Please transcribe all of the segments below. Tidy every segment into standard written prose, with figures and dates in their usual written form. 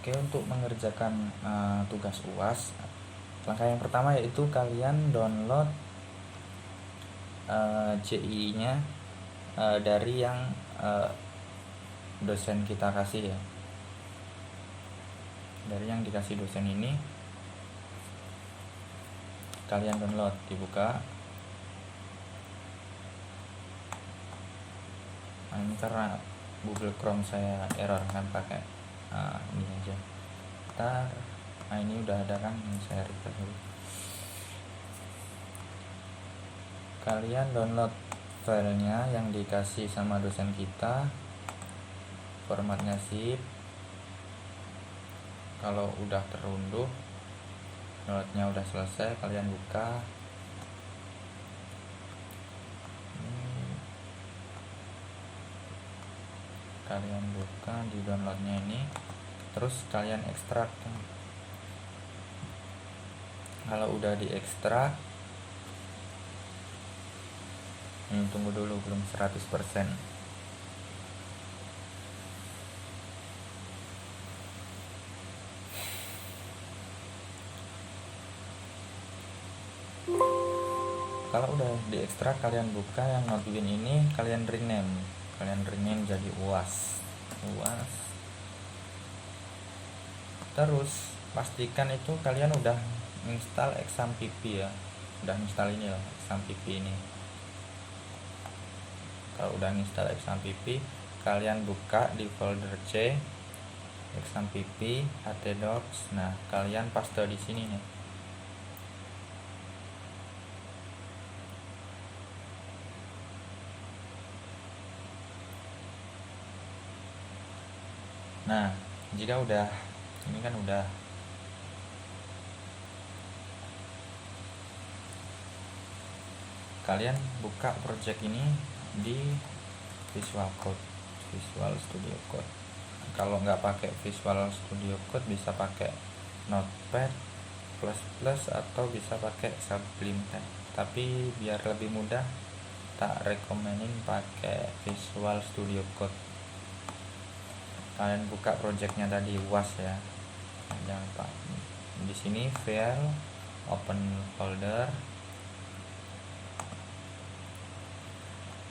Oke, untuk mengerjakan tugas UAS, langkah yang pertama yaitu kalian download CI-nya dari yang dosen kita kasih ya. Dari yang dikasih dosen ini kalian download, dibuka. Nah, ini karena Google Chrome saya error kan, pakai ini aja. Nah ini udah ada kan, saya refresh dulu. Kalian download filenya yang dikasih sama dosen kita, formatnya zip. Kalau udah terunduh, downloadnya udah selesai, kalian buka. Kalian buka di downloadnya ini, terus kalian ekstrak. Kalau udah diekstrak, ini tunggu dulu, belum 100%. Kalau udah diekstrak, kalian buka yang Notewin ini, kalian rename jadi UAS. Terus pastikan itu kalian udah install exam.pp ya, udah install ini loh, exam.pp ini. Kalau udah install exam.pp, kalian buka di folder C exam.pp htdocs. Nah kalian paste di sini nih. Nah jika udah ini kan udah, kalian buka project ini di Visual Studio Code. Kalau nggak pakai Visual Studio Code bisa pakai Notepad++ atau bisa pakai Sublime Text. Tapi biar lebih mudah, tak rekomenin pakai Visual Studio Code. Kalian buka projectnya tadi, UAS ya, jangan lupa di sini file, open folder,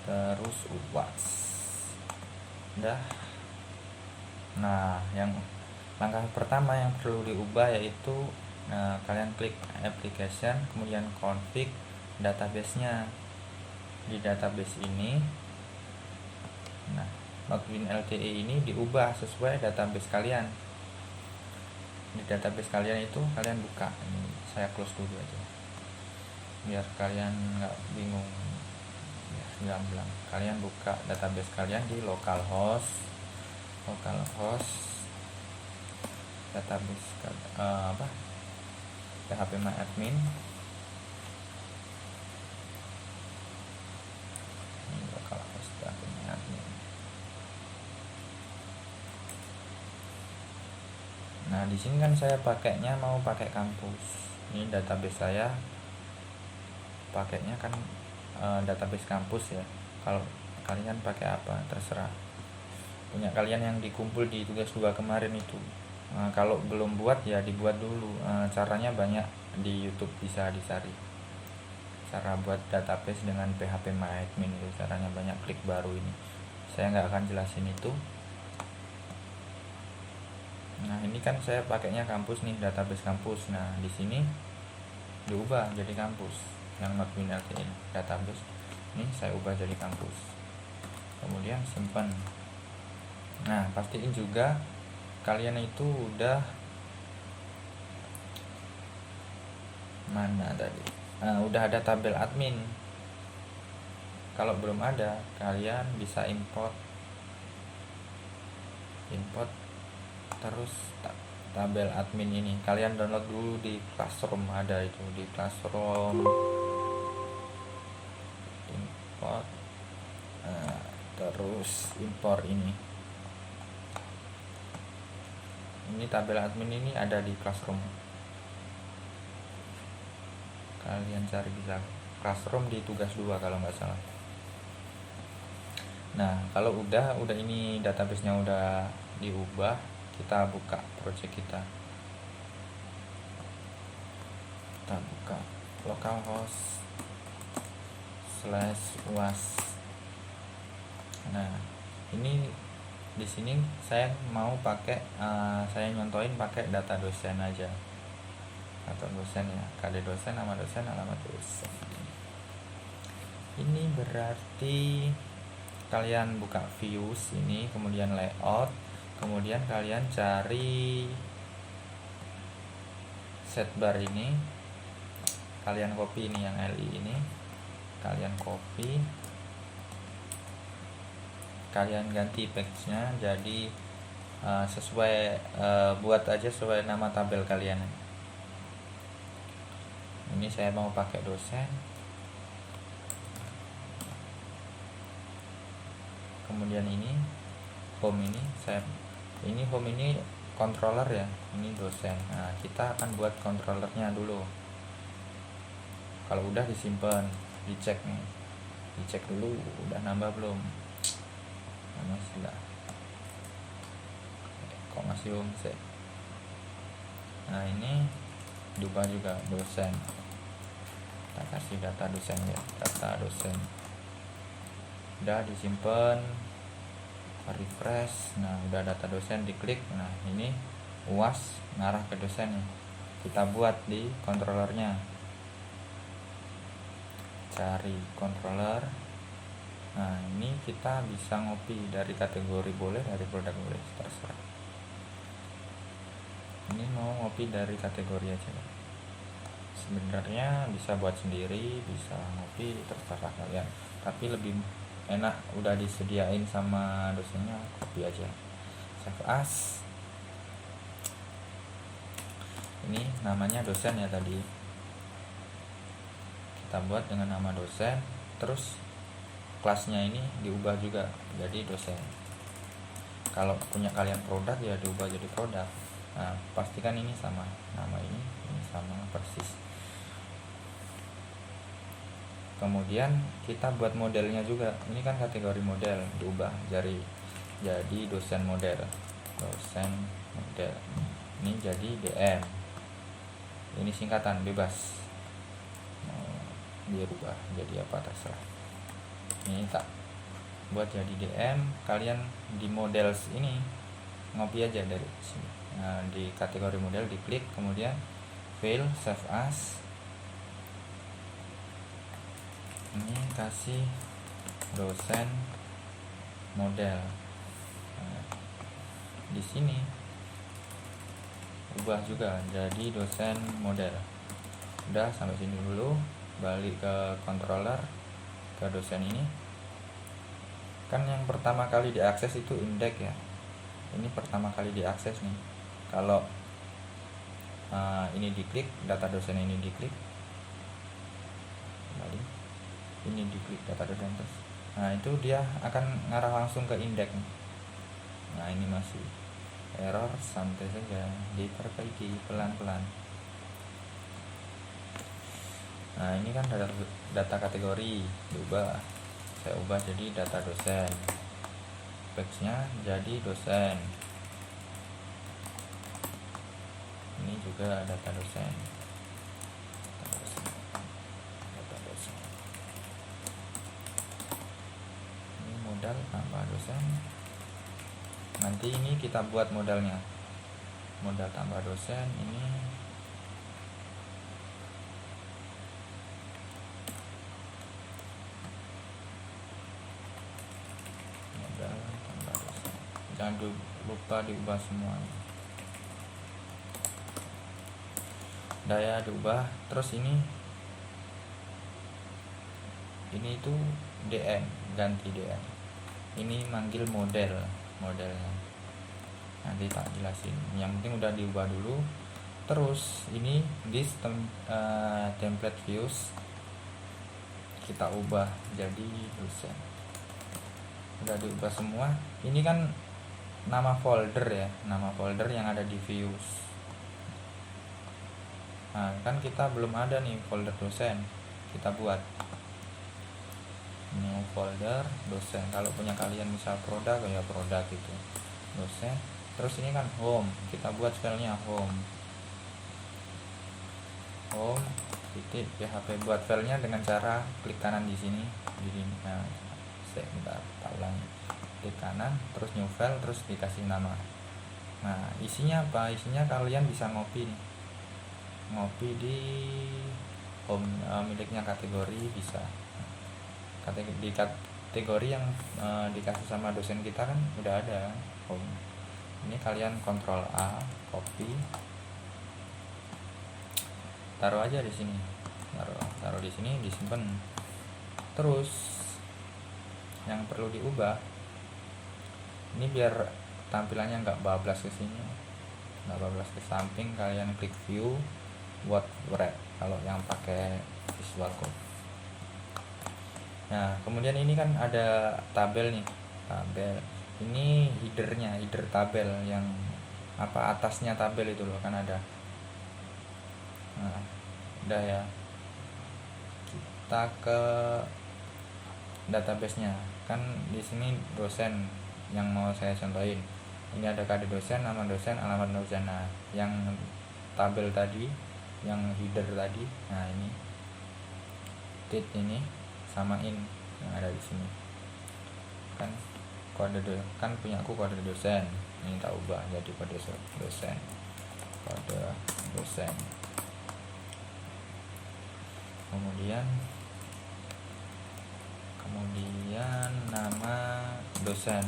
terus UAS udah. Nah yang langkah pertama yang perlu diubah yaitu kalian klik application, kemudian config database-nya. Di database ini, nah Notewin LTE ini diubah sesuai database kalian. Di database kalian itu kalian buka, ini saya close dulu aja biar kalian nggak bingung ya, gamblang. Kalian buka database kalian di localhost database phpMyAdmin. Ini localhost phpMyAdmin. Nah di sini kan saya pakainya mau pakai kampus. Ini database saya pakainya kan database kampus ya. Kalau kalian pakai apa terserah, punya kalian yang dikumpul di tugas 2 kemarin itu. Kalau belum buat ya dibuat dulu. Caranya banyak di YouTube, bisa dicari cara buat database dengan phpMyAdmin itu, caranya banyak, klik baru ini. Saya nggak akan jelasin itu. Nah ini kan saya pakainya kampus nih, database kampus. Nah di sini diubah jadi kampus, yang Notewin LTE database ini saya ubah jadi kampus, kemudian simpan. Nah pastiin juga kalian itu udah mana tadi, udah ada tabel admin. Kalau belum ada, kalian bisa import terus tabel admin ini kalian download dulu di Classroom, ada itu di Classroom, import terus import ini tabel admin ini ada di Classroom. Kalian cari bisa Classroom di tugas 2 kalau nggak salah. Nah kalau udah ini databasenya udah diubah, kita buka project kita buka localhost /uas. Nah ini di sini saya mau pakai saya nyontohin pakai data dosen aja atau dosen ya, KD dosen, nama dosen, alamat dosen. Ini berarti kalian buka views ini, kemudian layout, kemudian kalian cari setbar ini, kalian copy ini yang LI ini, kalian copy, kalian ganti page-nya jadi sesuai buat aja sesuai nama tabel kalian. Ini saya mau pakai dosen, kemudian ini home ini home ini controller ya, ini dosen. Nah kita akan buat controllernya dulu. Kalau udah disimpan, dicek nih, dicek dulu udah nambah belum. Masih lah, kok masih sih. Nah ini diubah juga dosen, kita kasih data dosen ya, data dosen udah disimpan, refresh. Nah udah data dosen, diklik. Nah ini UAS ngarah ke dosen ya, kita buat di controllernya, cari controller. Nah ini kita bisa ngopi dari kategori boleh, dari produk boleh, terserah. Ini mau ngopi dari kategori aja, sebenarnya bisa buat sendiri, bisa ngopi, terserah kalian, tapi lebih enak udah disediain sama dosennya, copy aja, save as. Ini namanya dosen ya, tadi kita buat dengan nama dosen, terus kelasnya ini diubah juga jadi dosen. Kalau punya kalian produk ya diubah jadi produk. Nah pastikan ini sama, nama ini sama persis. Kemudian kita buat modelnya juga, ini kan kategori model, diubah jadi dosen model, ini jadi DM, ini singkatan bebas, dirubah jadi apa terserah. Ini tak buat jadi DM, kalian di models ini ngopi aja dari sini. Nah, di kategori model diklik, kemudian file, save as. Ini kasih dosen model. Nah, di sini ubah juga jadi dosen model. Udah sampai sini dulu, balik ke controller, ke dosen ini. Kan yang pertama kali diakses itu index ya, ini pertama kali diakses nih. Kalau ini diklik, data dosen ini diklik, kembali ini diklik data dosen terus, nah itu dia akan ngarah langsung ke indeks. Nah ini masih error, santai saja, diperbaiki pelan-pelan. Nah ini kan data kategori diubah, saya ubah jadi data dosen, page-nya jadi dosen, ini juga data dosen, ini modal tambah dosen. Nanti ini kita buat modalnya, modal tambah dosen, ini modal tambah dosen, jangan lupa diubah semuanya, daya diubah. Terus ini itu DM, ganti DM, ini manggil modelnya, nanti tak jelasin, yang penting udah diubah dulu. Terus ini this template views kita ubah jadi dosen, udah diubah semua. Ini kan nama folder ya, nama folder yang ada di views. Nah kan kita belum ada nih folder dosen, kita buat new folder dosen. Kalau punya kalian misal produk ya produk itu, dosen Terus ini kan home, kita buat filenya home titik php. Buat filenya dengan cara klik kanan di sini. Jadi saya bentar, tak ulangi, klik kanan terus new file terus dikasih nama. Nah isinya apa? Isinya kalian bisa ngopi nih, ngopi di home miliknya kategori bisa. Di kategori yang dikasih sama dosen kita kan udah ada home. Ini kalian Ctrl A, copy, taruh aja di sini, taruh di sini, disimpan. Terus yang perlu diubah ini biar tampilannya nggak bablas ke sini, nggak bablas ke samping, kalian klik view, buat wrap kalau yang pakai Visual Code. Nah kemudian ini kan ada tabel nih, tabel ini header tabel yang apa, atasnya tabel itu loh kan ada. Nah udah ya, kita ke database-nya. Kan di sini dosen yang mau saya contohin, ini ada kode dosen, nama dosen, alamat dosen. Nah yang tabel tadi, yang header tadi, nah ini tit ini samain yang ada di sini kan, kode kan punya aku kode dosen, ini tak ubah jadi kode dosen, kode dosen. Kemudian nama dosen.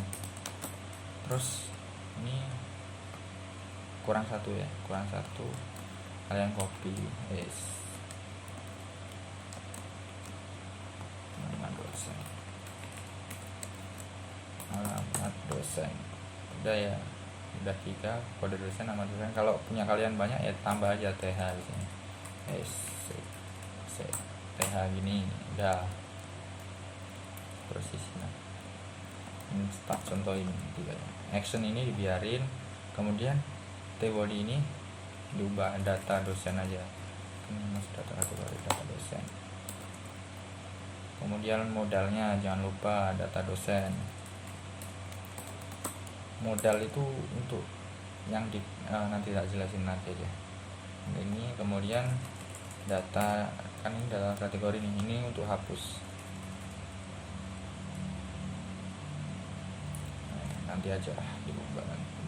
Terus ini kurang satu ya, kalian copy, nama dosen, alamat dosen. Udah ya, udah 3 kode dosen, nama dosen. Kalau punya kalian banyak ya tambah aja th di sini, th gini udah. Terus isinya ini start contohin juga ya. Action ini dibiarin, kemudian tbody ini diubah data dosen aja, ini masih data kategori data dosen. Kemudian modalnya jangan lupa data dosen. Modal itu untuk yang nanti tak jelasin nanti aja ini. Kemudian data, kan ini data kategori ini untuk hapus, nanti aja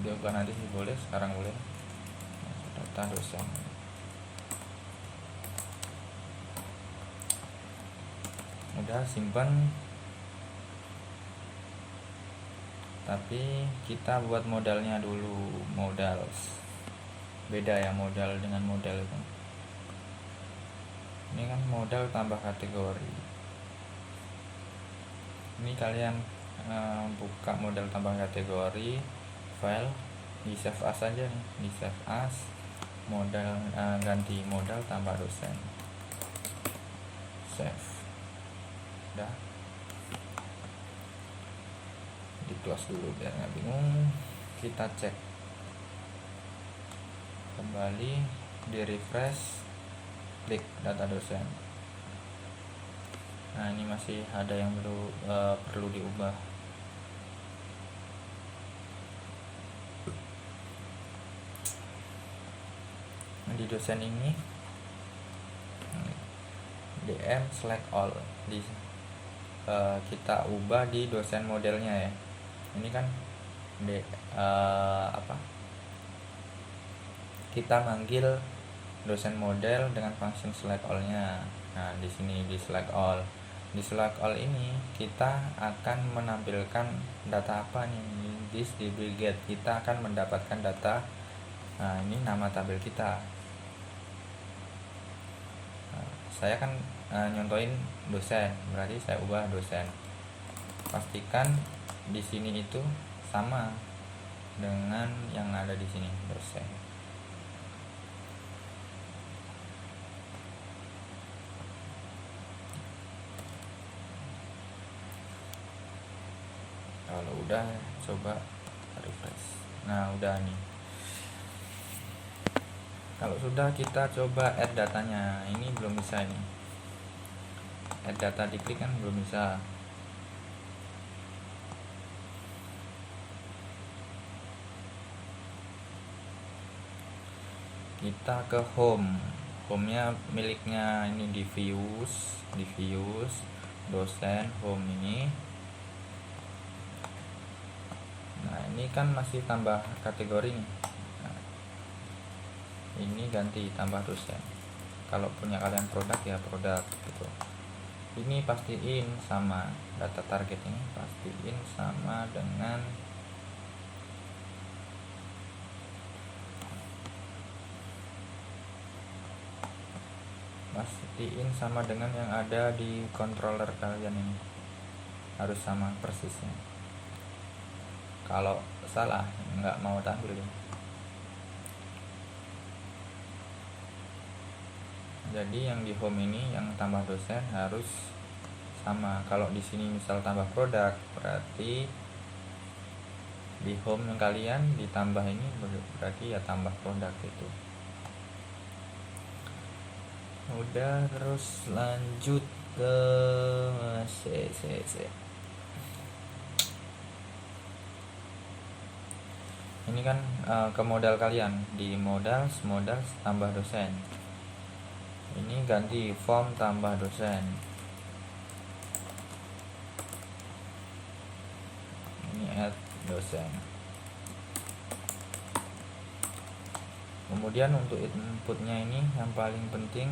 diubah nanti sih boleh, sekarang boleh. Data dosen udah, simpan. Tapi kita buat modalnya dulu, modal beda ya, modal dengan modal itu. Ini kan modal tambah kategori. Ini kalian buka modal tambah kategori, file, di save as aja nih, di save as modal, ganti modal tambah dosen, save. Udah, di close dulu biar nggak bingung. Kita cek kembali, di refresh, klik data dosen. Nah ini masih ada yang perlu diubah. Di dosen ini dm select all, kita ubah di dosen modelnya ya. Ini kan kita manggil dosen model dengan function select all-nya. Nah di sini di select all, ini kita akan menampilkan data apa nih, this db get, kita akan mendapatkan data. Nah ini nama tabel kita. Nah, saya kan nyontoin dosen, berarti saya ubah dosen. Pastikan di sini itu sama dengan yang ada di sini, dosen. Kalau udah coba refresh. Nah udah nih. Kalau sudah kita coba add datanya. Ini belum bisa ini. Add data diklik kan belum bisa. kita ke home nya miliknya ini diffuse dosen home ini. Nah ini kan masih tambah kategori nih. Nah, ini ganti tambah dosen. Kalau punya kalian produk ya produk gitu. Ini pastiin sama data target ini, pastiin sama dengan yang ada di controller kalian ini, harus sama persisnya. Kalau salah nggak mau tampil ya. Jadi yang di home ini yang tambah dosen harus sama. Kalau di sini misal tambah produk, berarti di home yang kalian ditambah ini berarti ya tambah produk itu. Udah, terus lanjut ke ini kan ke modal kalian di modal tambah dosen. Ini ganti form tambah dosen. Ini add dosen. Kemudian untuk inputnya ini yang paling penting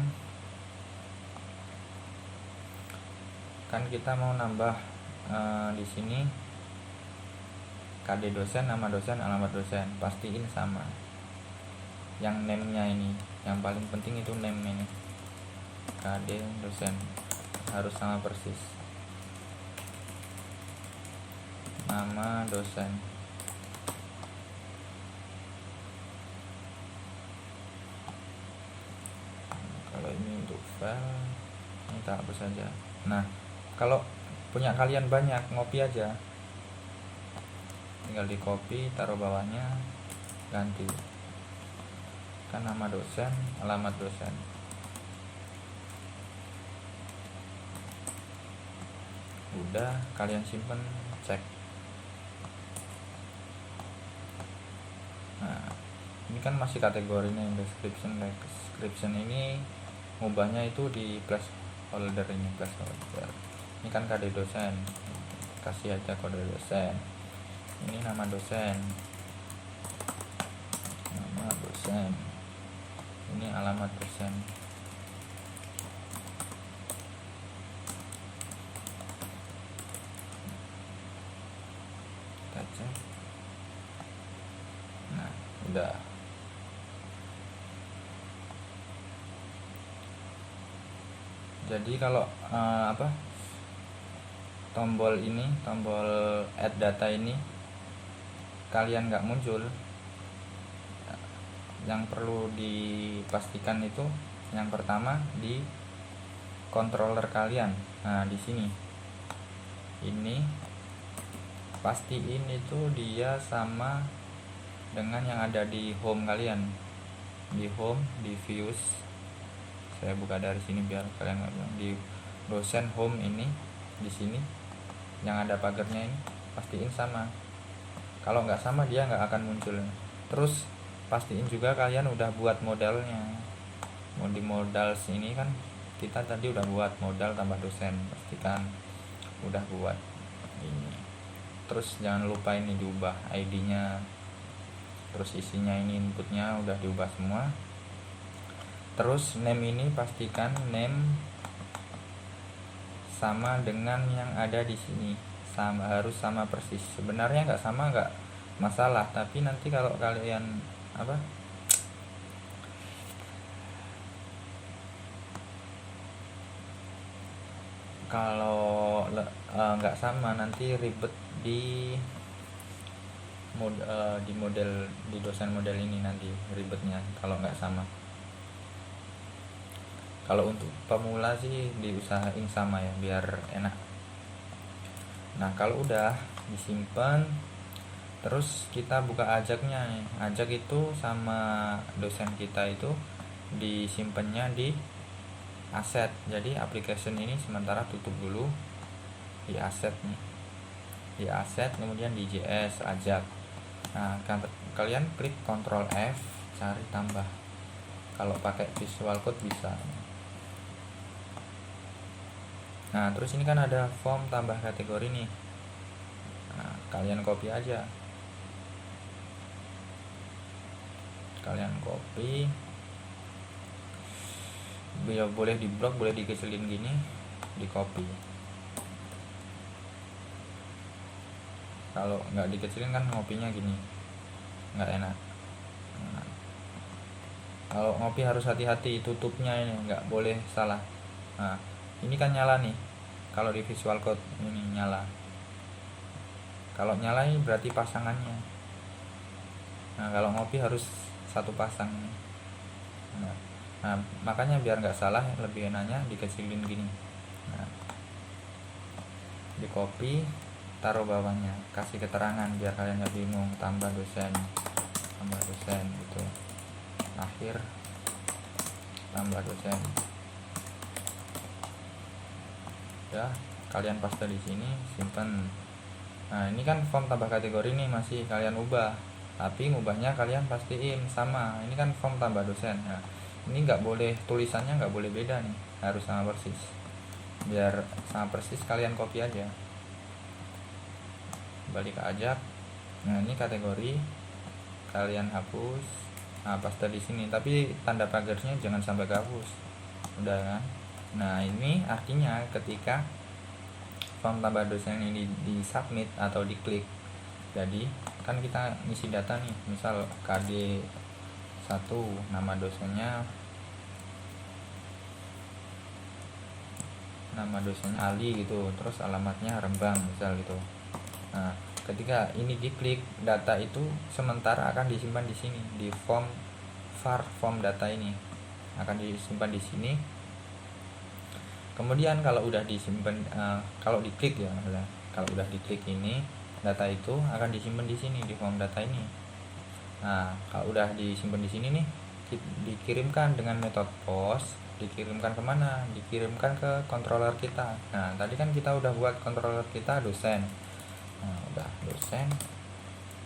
kan kita mau nambah di sini KD dosen, nama dosen, alamat dosen, pastiin sama. Yang name-nya ini yang paling penting itu name ini, KD dosen harus sama persis, nama dosen. Kalau ini untuk file ini tak hapus saja. Nah kalau punya kalian banyak, ngopi aja, tinggal di copy, taruh bawahnya, ganti kan nama dosen, alamat dosen. Udah, kalian simpen, cek. Nah ini kan masih kategorinya yang description ini ngubahnya itu di placeholder ini, placeholder. Ini kan KD dosen, kasih aja kode dosen. Ini nama dosen, ini alamat dosen. Kita cek. Nah udah. Jadi kalau tombol add data ini kalian nggak muncul, yang perlu dipastikan itu yang pertama di controller kalian. Nah di sini ini pastiin itu dia sama dengan yang ada di home kalian, di home diffuse. Saya buka dari sini biar kalian nggak bilang, di dosen home ini di sini yang ada pagarnya ini pastiin sama. Kalau nggak sama dia nggak akan muncul. Terus pastiin juga kalian udah buat modalnya. Mau di modal sini kan kita tadi udah buat modal tambah dosen, pastikan udah buat ini. Terus jangan lupa ini diubah ID-nya. Terus isinya ini inputnya udah diubah semua. Terus name ini pastikan name sama dengan yang ada di sini, harus sama persis. Sebenarnya nggak sama nggak masalah, tapi nanti kalau kalian kalau nggak sama nanti ribet di model di dosen model ini, nanti ribetnya kalau nggak sama. Kalau untuk pemula sih diusahain sama ya biar enak. Nah kalau udah disimpan, terus kita buka ajaknya. Ajak itu sama dosen kita itu disimpannya di aset. Jadi application ini sementara tutup dulu di aset nih, di aset, kemudian di JS ajak. Nah kalian klik Ctrl F, cari tambah. kalau pakai Visual Code bisa. Nah terus ini kan ada form tambah kategori nih. Nah, kalian copy aja, biar boleh di blok, boleh dikecilin gini, di copy. Kalau nggak dikecilin kan ngopinya gini, nggak enak. Nah, kalau ngopi harus hati-hati, tutupnya ini nggak boleh salah. Nah ini kan nyala nih, kalau di Visual Code ini nyala. Kalau nyala ini berarti pasangannya. Nah kalau ngopi harus satu pasang. Nah makanya biar nggak salah, lebih enaknya dikecilin gini. Nah, di copy, taruh bawahnya, kasih keterangan biar kalian nggak bingung. Tambah dosen gitu, akhir tambah dosen. Ya kalian paste di sini, simpen. Nah ini kan form tambah kategori nih, masih kalian ubah, tapi ngubahnya kalian pastiin sama. Ini kan form tambah dosen. Nah ini nggak boleh, tulisannya nggak boleh beda nih, harus sama persis. Biar sama persis kalian copy aja, balik ke ajak. Nah ini kategori kalian hapus. Nah paste di sini, tapi tanda pagarnya jangan sampai kehapus. Udah kan? Nah ini artinya ketika form tambah dosen ini di submit atau diklik, jadi kan kita ngisi data nih, misal KD 1, nama dosennya Ali gitu, terus alamatnya Rembang misal gitu. Nah ketika ini diklik, data itu sementara akan disimpan di sini, di form data ini akan disimpan di sini. Kemudian kalau udah disimpan, kalau diklik ya, kalau udah diklik ini, data itu akan disimpan di sini di form data ini. Nah kalau udah disimpan di sini nih, dikirimkan dengan metode post. Dikirimkan kemana? Dikirimkan ke controller kita. Nah tadi kan kita udah buat controller kita dosen. Nah udah dosen,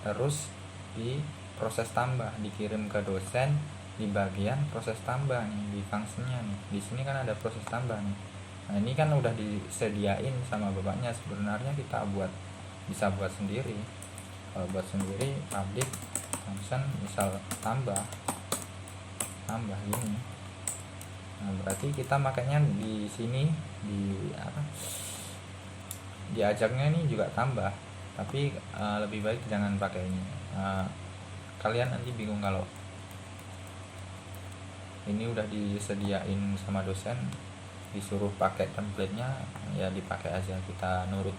terus di proses tambah, dikirim ke dosen di bagian proses tambah nih, di fungsinya nih. Di sini kan ada proses tambah nih. Nah ini kan udah disediain sama bapaknya, sebenarnya kita bisa buat sendiri. Kalau buat sendiri, public function misal tambah gini. Nah berarti kita makanya di sini di ajaknya ini juga tambah, tapi lebih baik jangan pakai ini. Kalian nanti bingung kalau ini udah disediain sama dosen, disuruh pakai template-nya, ya dipakai aja, kita nurut.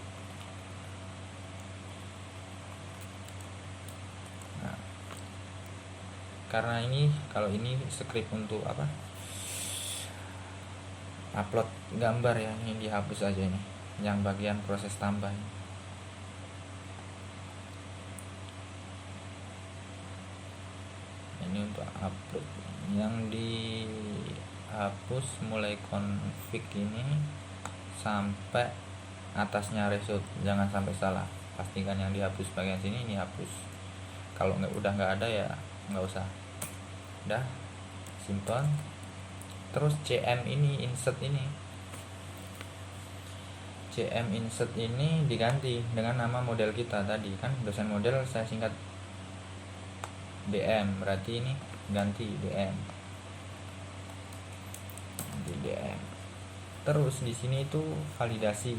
Nah, karena ini, kalau ini script untuk upload gambar ya, ini dihapus aja ini, yang bagian proses tambah ini. Ini untuk upload, yang dihapus mulai config ini sampai atasnya result, jangan sampai salah. Pastikan yang dihapus bagian sini ini hapus. Kalau udah nggak ada ya nggak usah. Udah simple. Terus CM ini insert ini diganti dengan nama model kita tadi kan, dosen model saya singkat DM, berarti ini ganti DM. Terus di sini itu validasi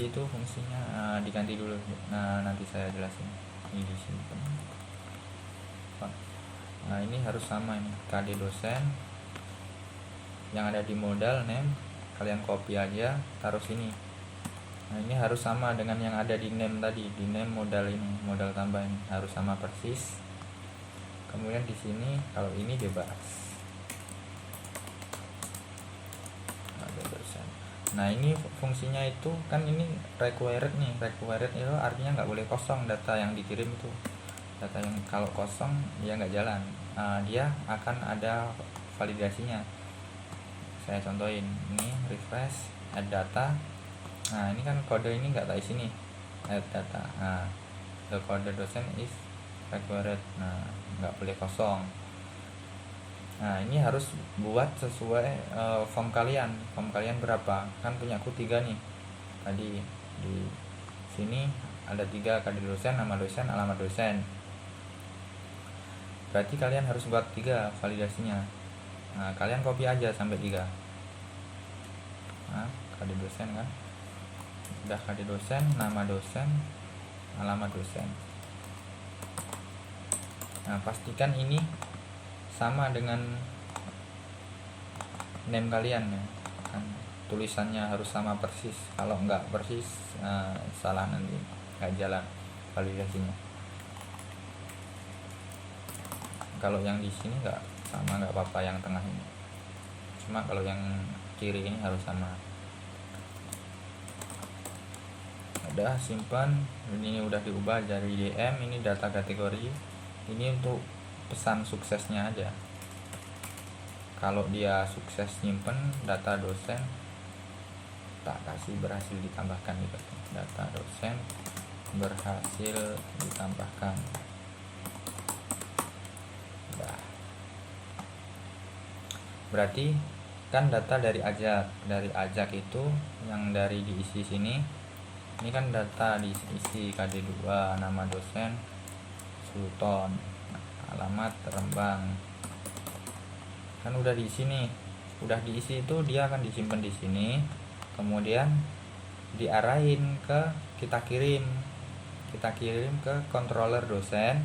itu fungsinya diganti dulu. Nah nanti saya jelasin. Ini disimpan. Nah ini harus sama ini, KD dosen yang ada di modal name, kalian copy aja, taruh sini. Nah ini harus sama dengan yang ada di name tadi, di name modal ini, modal tambah ini harus sama persis. Kemudian di sini kalau ini bebas. Nah ini fungsinya itu kan ini required nih, required itu artinya nggak boleh kosong data yang dikirim itu. Data yang kalau kosong dia nggak jalan, dia akan ada validasinya. Saya contohin ini, refresh, add data. Nah ini kan kode ini nggak tak isi nih, add data. Nah the kode dosen is required, nah nggak boleh kosong. Nah, ini harus buat sesuai form kalian. Form kalian berapa? Kan punya aku 3 nih. Tadi di sini ada 3, KD dosen, nama dosen, alamat dosen. Berarti kalian harus buat 3 validasinya. Nah, kalian copy aja sampai 3. Nah, KD dosen kan. Udah KD dosen, nama dosen, alamat dosen. Nah, pastikan ini sama dengan name kalian ya. Kan tulisannya harus sama persis. Kalau enggak persis salah, nanti enggak jalan validasinya. Kalau yang di sini enggak sama, enggak apa-apa yang tengah ini. Cuma kalau yang kiri ini harus sama. Udah simpan. Ini udah diubah dari DM, ini data kategori. Ini untuk pesan suksesnya aja. Kalau dia sukses nyimpen data dosen, tak kasih berhasil ditambahkan gitu. Data dosen berhasil ditambahkan. Nah, berarti kan data dari ajak itu yang dari diisi sini. Ini kan data diisi KD2, nama dosen Sultan, alamat Rembang. Kan udah di sini, udah diisi itu dia akan disimpan di sini, kemudian diarahin ke kita kirim ke controller dosen.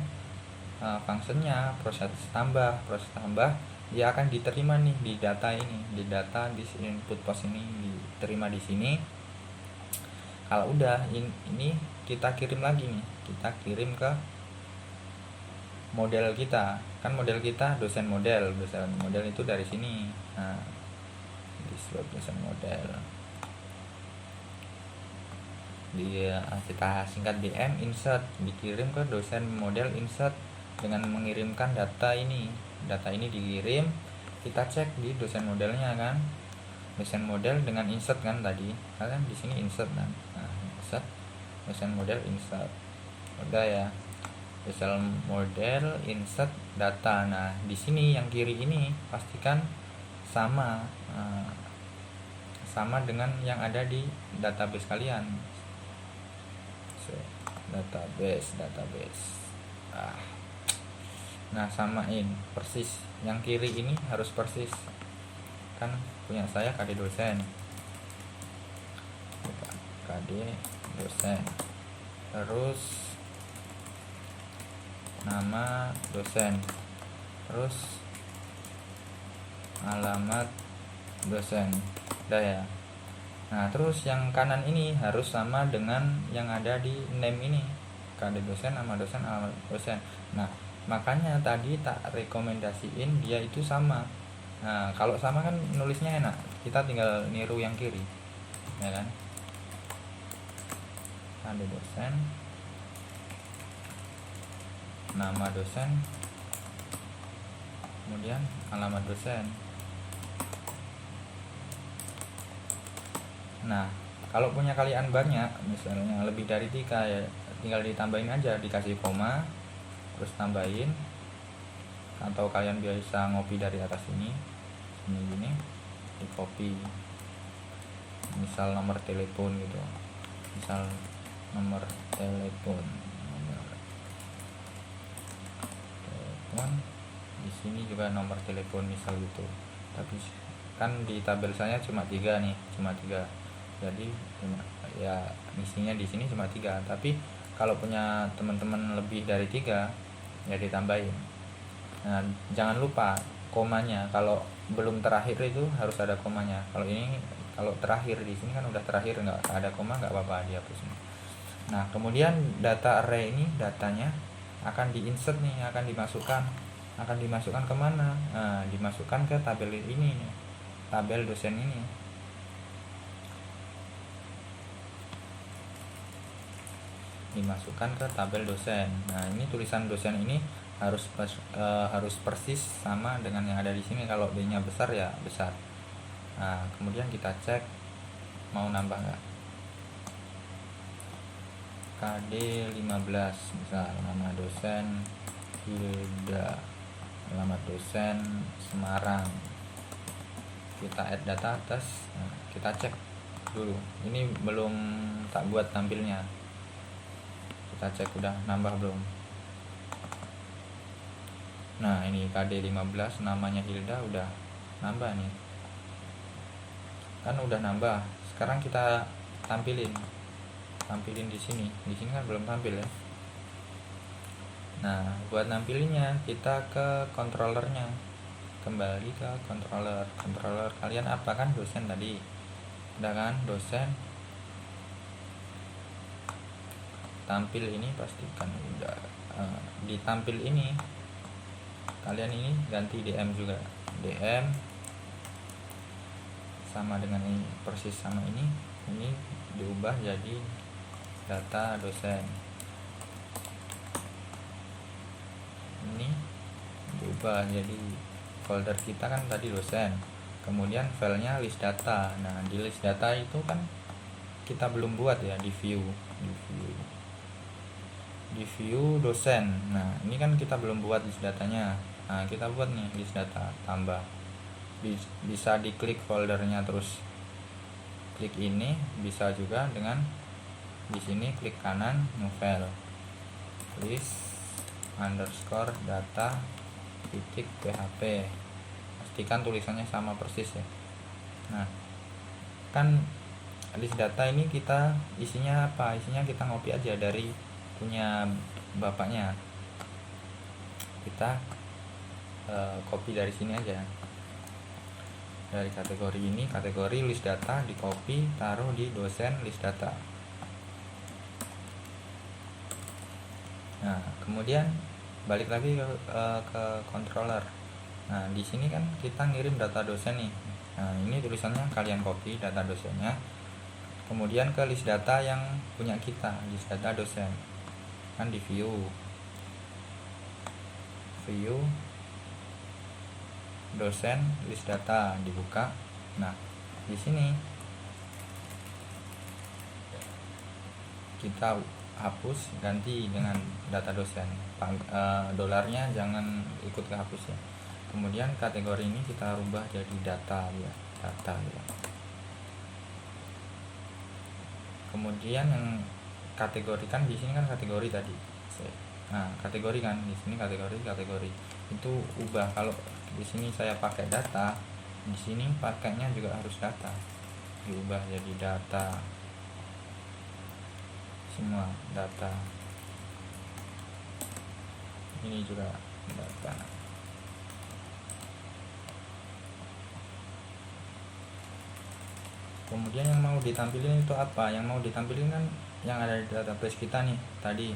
Fungsinya proses tambah dia akan diterima nih di data ini, di data di input post ini diterima di sini. Kalau udah ini kita kirim lagi nih, kita kirim ke model kita. Kan model kita dosen model itu dari sini. Nah, di swap dosen model kita singkat DM, insert, dikirim ke dosen model, insert dengan mengirimkan data ini dikirim, kita cek di dosen modelnya kan, dosen model dengan insert kan tadi kalian di sini insert kan. Nah, insert dosen model, insert udah ya, dosen model insert data. Nah, di sini yang kiri ini pastikan sama dengan yang ada di database kalian. Database. Nah, samain persis. Yang kiri ini harus persis. Kan punya saya KD dosen. KD dosen. Terus nama dosen. Terus alamat dosen. Udah ya. Nah, terus yang kanan ini harus sama dengan yang ada di name ini, KD dosen, nama dosen, alamat dosen. Nah, makanya tadi tak rekomendasiin dia itu sama. Nah, kalau sama kan nulisnya enak, kita tinggal niru yang kiri, ya kan. KD dosen, nama dosen, kemudian alamat dosen. Nah, kalau punya kalian banyak, misalnya lebih dari 3 ya, tinggal ditambahin aja, dikasih koma, terus tambahin. Atau kalian bisa ngopi dari atas ini gini, di copy. Misal nomor telepon gitu. Misal nomor telepon. Di sini juga nomor telepon misal gitu. Tapi kan di tabel saya cuma 3 nih, jadi ya isinya di sini cuma 3. Tapi kalau punya teman-teman lebih dari 3 ya ditambahin. Nah, jangan lupa komanya. Kalau belum terakhir itu harus ada komanya. Kalau terakhir di sini kan udah terakhir, nggak ada koma, nggak apa-apa, dihapus. Nah, kemudian data array ini, datanya akan diinsert nih, akan dimasukkan kemana? Nah, dimasukkan ke tabel ini, tabel dosen ini. Dimasukkan ke tabel dosen. Nah, ini tulisan dosen ini harus persis sama dengan yang ada di sini. Kalau D-nya besar ya besar. Nah, kemudian kita cek mau nambah nggak. KD 15 misal, nama dosen Hilda, alamat dosen Semarang, kita add data atas. Nah, kita cek dulu, ini belum tak buat tampilnya, kita cek udah nambah belum. Nah ini KD 15 namanya Hilda, udah nambah nih kan, udah nambah. Sekarang kita tampilin di sini kan belum tampil ya. Nah buat nampilinnya kita ke controllernya, kembali ke controller kalian apa kan, dosen tadi udah kan, dosen tampil ini pastikan udah. Ditampil ini kalian ini ganti DM juga, DM sama dengan ini, persis sama ini diubah jadi data dosen, ini diubah jadi folder kita kan tadi dosen, kemudian filenya list data. Nah di list data itu kan kita belum buat ya, di view dosen. Nah ini kan kita belum buat list datanya. Nah kita buat nih list data, tambah, bisa diklik foldernya terus klik ini, bisa juga dengan di sini klik kanan novel list underscore data titik php, pastikan tulisannya sama persis ya. Nah kan list data ini kita isinya apa, isinya kita ngopi aja dari punya bapaknya, kita copy dari sini aja, dari kategori ini, kategori list data, di copy taruh di dosen list data. Nah kemudian balik lagi ke controller. Nah di sini kan kita ngirim data dosen nih. Nah ini tulisannya kalian copy data dosennya, kemudian ke list data yang punya kita, list data dosen kan, di view dosen list data dibuka. Nah di sini kita hapus, ganti dengan data dosen, dolarnya jangan ikut ke hapus ya. Kemudian kategori ini kita rubah jadi data ya, data ya. Kemudian yang kategorikan di sini kan kategori tadi. Nah kategori kan di sini kategori itu ubah. Kalau di sini saya pakai data, di sini pakainya juga harus data, diubah jadi data semua, data ini juga data. Kemudian yang mau ditampilin itu apa, yang mau ditampilin kan yang ada di database kita nih tadi,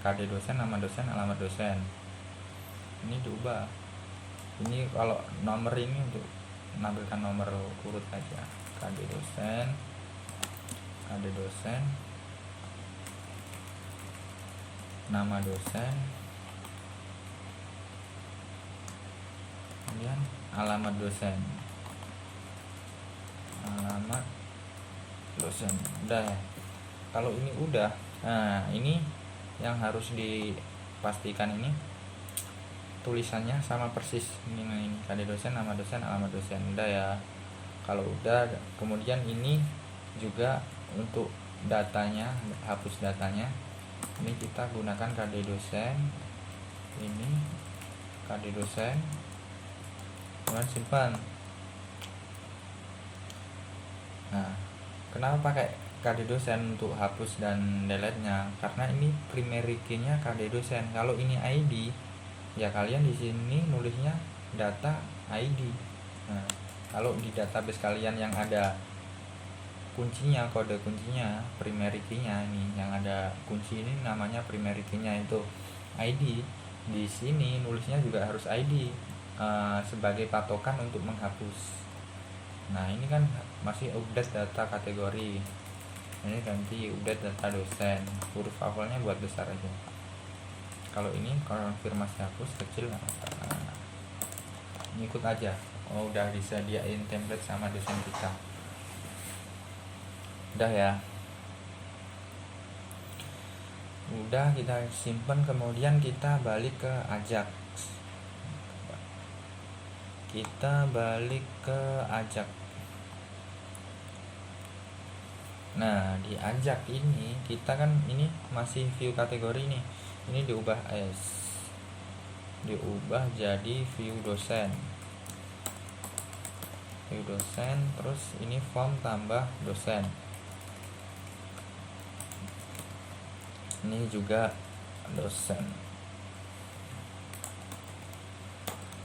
KD dosen, nama dosen, alamat dosen, ini diubah. Ini kalau nomor ini untuk menampilkan nomor urut aja, KD dosen, nama dosen, kemudian alamat dosen, udah ya. Kalau ini udah, nah ini yang harus dipastikan ini tulisannya sama persis ini KD dosen, nama dosen, alamat dosen, udah ya. Kalau udah, kemudian ini juga untuk datanya, hapus datanya, ini kita gunakan KD dosen, ini KD dosen, kemudian simpan. Nah kenapa pakai KD dosen untuk hapus dan delete nya, karena ini primary key nya KD dosen. Kalau ini ID ya kalian di sini nulisnya data ID. Nah kalau di database kalian yang ada kuncinya, kode kuncinya, primary key nya ini yang ada kunci ini namanya primary key nya itu ID. Di sini nulisnya juga harus ID sebagai patokan untuk menghapus. Nah ini kan masih update data kategori, ini ganti update data dosen, huruf awalnya buat besar aja. Kalau ini konfirmasi hapus kecil, ngikut aja. Udah disediain template sama dosen kita, udah ya. Udah kita simpan, kemudian kita balik ke Ajax. kita balik ke ajak. Nah, di ajak ini kita kan ini masih view kategori nih. Ini diubah jadi view dosen. View dosen, terus ini form tambah dosen. Ini juga dosen.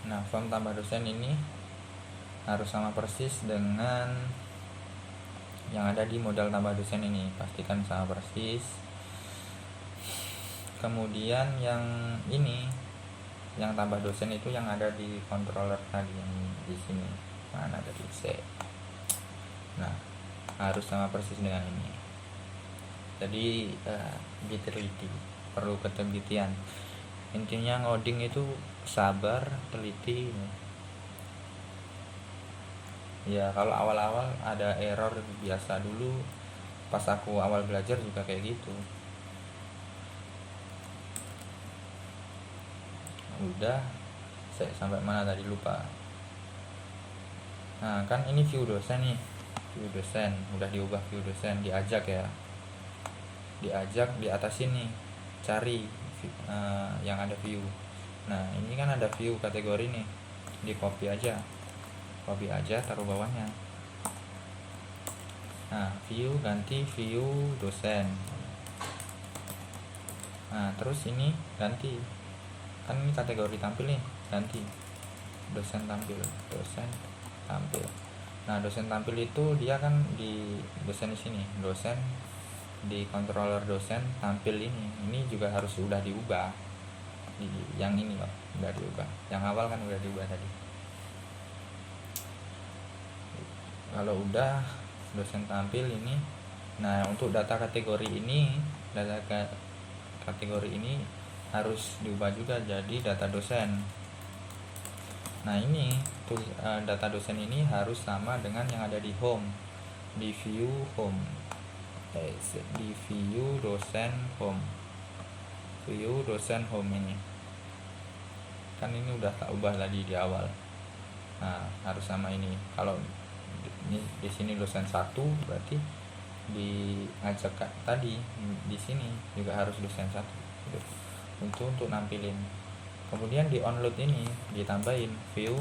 Nah, form tambah dosen ini harus sama persis dengan yang ada di modal tambah dosen ini, pastikan sama persis. Kemudian yang ini, yang tambah dosen itu yang ada di controller tadi yang di sini, mana tadi C. Nah, harus sama persis dengan ini. Jadi diteliti, perlu ketelitian. Intinya ngoding itu sabar, teliti. Ya kalau awal-awal ada error biasa dulu, pas aku awal belajar juga kayak gitu. Udah, saya sampai mana tadi lupa. Nah kan ini view dosen nih, view dosen udah diubah view dosen, diajak ya, diajak di atas sini cari yang ada view. Nah ini kan ada view kategori nih, di copy aja taruh bawahnya. Nah view ganti view dosen. Nah terus ini ganti, kan ini kategori tampil nih, ganti dosen tampil. Nah dosen tampil itu dia kan di dosen di sini, dosen di controller dosen tampil ini juga harus sudah diubah. Yang ini loh udah diubah, yang awal kan udah diubah tadi. Kalau udah dosen tampil ini, nah untuk data kategori ini harus diubah juga jadi data dosen. Nah ini data dosen ini harus sama dengan yang ada di home, di view home, di view dosen home, ini kan ini udah tak ubah tadi di awal. Nah harus sama ini. Kalau ini di sini dosen 1, berarti di ajak tadi di sini juga harus dosen 1 untuk nampilin. Kemudian di onload ini ditambahin view,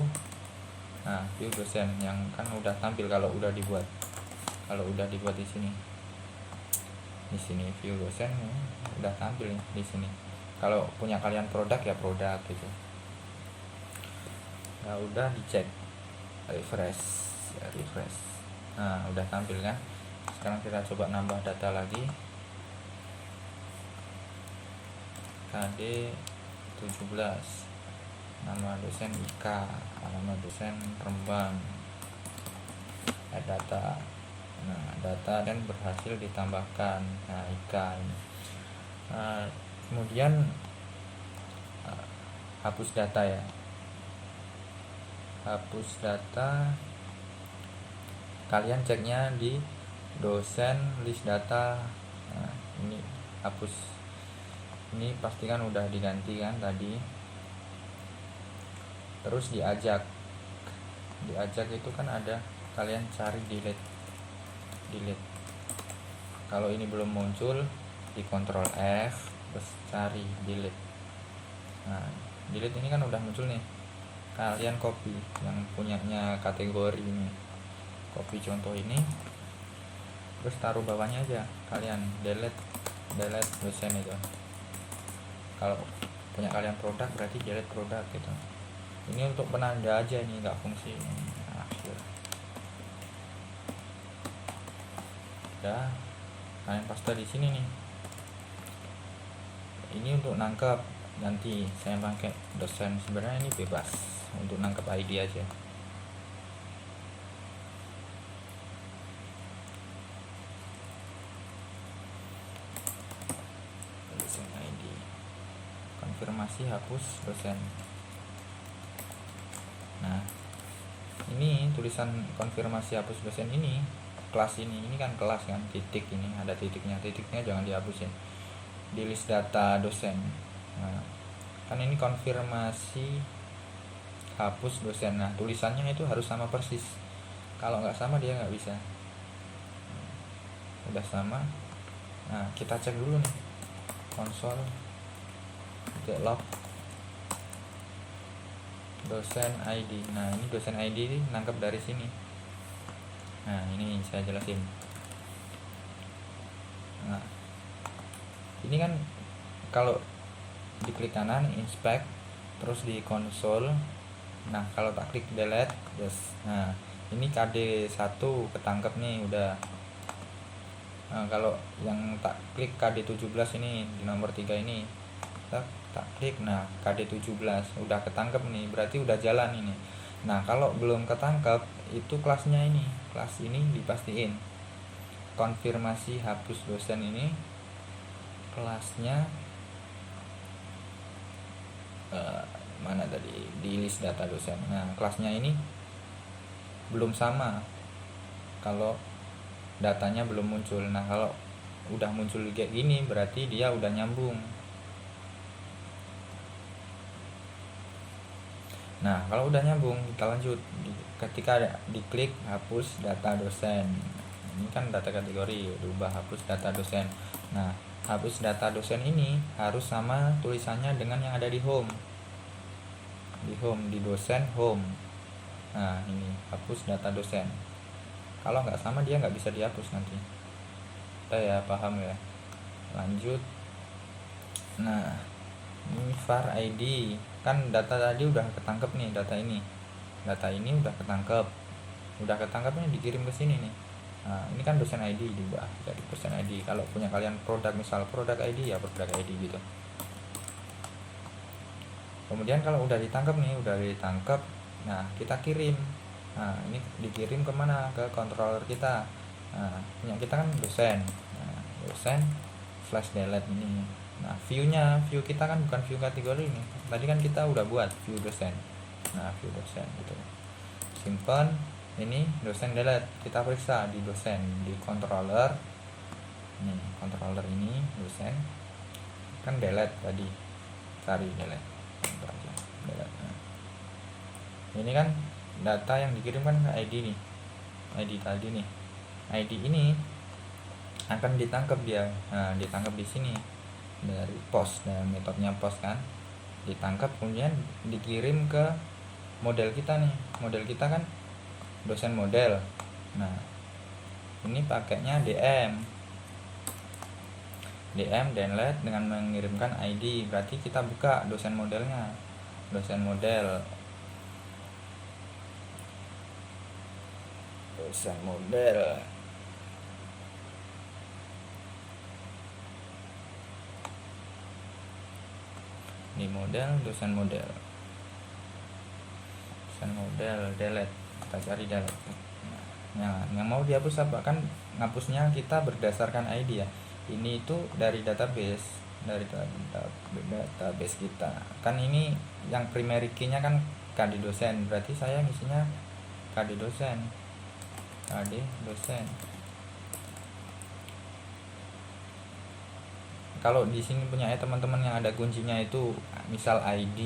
nah view dosen yang kan udah tampil kalau udah dibuat di sini view dosen udah tampil di sini. Kalau punya kalian produk ya produk gitu. Nah udah dicek, refresh. Nah udah tampil kan. Sekarang kita coba nambah data lagi. KD 17, nama dosen IK, alamat dosen Rembang, data. Nah data dan berhasil ditambahkan. Nah IK ini. Kemudian hapus data ya, kalian ceknya di dosen list data. Nah ini hapus, ini pastikan udah diganti kan tadi. Terus diajak itu kan ada, kalian cari delete. Kalau ini belum muncul, di Ctrl F terus cari delete. Nah delete ini kan udah muncul nih, kalian copy yang punyanya kategori ini, copy contoh ini, terus taruh bawahnya aja, kalian delete dosen itu. Kalau punya kalian produk berarti delete produk gitu. Ini untuk penanda aja, ini nggak fungsi. Akhir udah, kalian paste di sini nih. Ini untuk nangkep, nanti saya pakai dosen, sebenarnya ini bebas untuk nangkep ID aja. Dosen ID, konfirmasi hapus dosen. Nah ini tulisan konfirmasi hapus dosen ini, kelas ini kan kelas kan, titik ini ada titiknya jangan dihapus ya, di list data dosen. Nah kan ini konfirmasi hapus dosen. Nah tulisannya itu harus sama persis, kalau nggak sama dia nggak bisa. Udah sama. Nah kita cek dulu nih konsol log dosen ID. Nah ini dosen ID nangkep dari sini. Nah ini saya jelasin. Nah ini kan kalau diklik kanan inspect, terus di konsol. Nah kalau tak klik delete, yes. Nah ini KD 1 ketangkep nih udah. Nah, kalau yang tak klik KD 17 ini di nomor 3 ini tak klik, nah KD 17 udah ketangkep nih, berarti udah jalan ini. Nah kalau belum ketangkep itu kelasnya ini, kelas ini dipastiin konfirmasi hapus dosen ini kelasnya mana tadi di list data dosen. Nah kelasnya ini belum sama kalau datanya belum muncul. Nah kalau udah muncul kayak gini berarti dia udah nyambung. Nah kalau udah nyambung kita lanjut. Ketika diklik hapus data dosen, ini kan data kategori, diubah hapus data dosen. Nah hapus data dosen ini harus sama tulisannya dengan yang ada di home. Di home, di dosen home. Nah ini hapus data dosen. Kalau nggak sama dia nggak bisa dihapus nanti. Kita ya paham ya. Lanjut. Nah ini var ID, kan data tadi udah ketangkep nih, data ini udah ketangkep nih, dikirim ke sini nih. Nah ini kan dosen ID diubah jadi dosen ID. Kalau punya kalian produk, misal produk ID ya produk ID gitu. Kemudian kalau udah ditangkap, nah kita kirim. Nah ini dikirim kemana? Ke controller kita. Nah punya kita kan dosen. Nah, dosen flash delete ini. Nah view kita kan bukan view kategori ini. Tadi kan kita udah buat view dosen. Nah view dosen gitu. Simpan ini dosen delete. Kita periksa di dosen, di controller. Nih controller ini dosen kan delete tadi. Cari delete. Nah, ini kan data yang dikirim kan ke ID nih. ID tadi nih. ID ini akan ditangkap dia. Nah, ditangkap di sini dari post, dan metodenya post kan. Ditangkap kemudian dikirim ke model kita nih. Model kita kan dosen model. Nah, ini pakainya DM download dengan mengirimkan ID. Berarti kita buka dosen modelnya. Dosen model ini model dosen model delete. Kita cari delete. Nah, yang mau dihapus apa? Kan ngapusnya kita berdasarkan ID ya. Ini itu dari database kita. Kan ini yang primary key-nya kan KD dosen. Berarti saya ngisinya KD dosen. Kalau di sini punya teman-teman yang ada kuncinya itu misal ID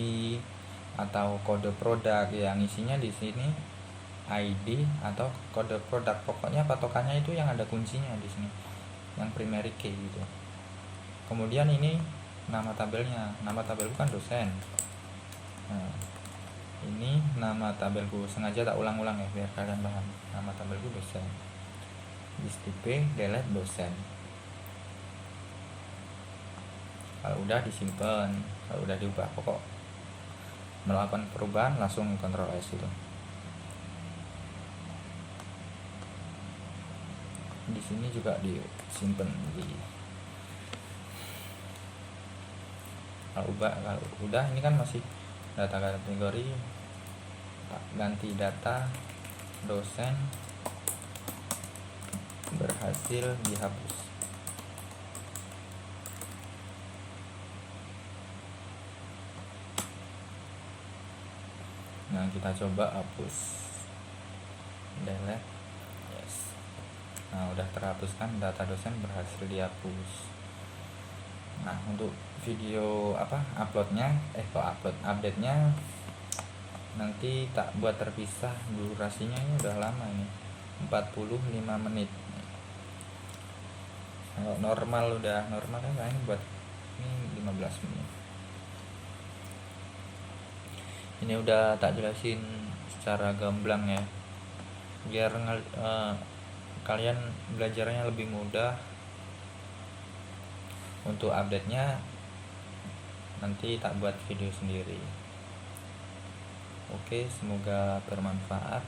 atau kode produk, yang isinya di sini ID atau kode produk. Pokoknya patokannya itu yang ada kuncinya di sini, yang primary key gitu. Kemudian ini nama tabelnya. Nama tabelku kan dosen. Nah, ini nama tabelku, sengaja tak ulang-ulang ya biar kalian paham. Nama tabelku dosen. List tipe delete dosen. Kalau udah disimpan, kalau udah diubah, pokok melakukan perubahan langsung Ctrl S itu. Di sini juga disimpan di. Kalau udah ini kan masih data kategori, ganti data dosen berhasil dihapus. Nah kita coba hapus, delete, yes. Nah udah terhapuskan, data dosen berhasil dihapus. Nah untuk video update-nya nanti tak buat terpisah. Durasinya ini udah lama ini, 45 menit. Kalau normal udah normal kan ini buat ini 15 menit. Ini udah tak jelasin secara gamblang ya, biar kalian belajarnya lebih mudah. Untuk update nya nanti tak buat video sendiri. Oke, semoga bermanfaat.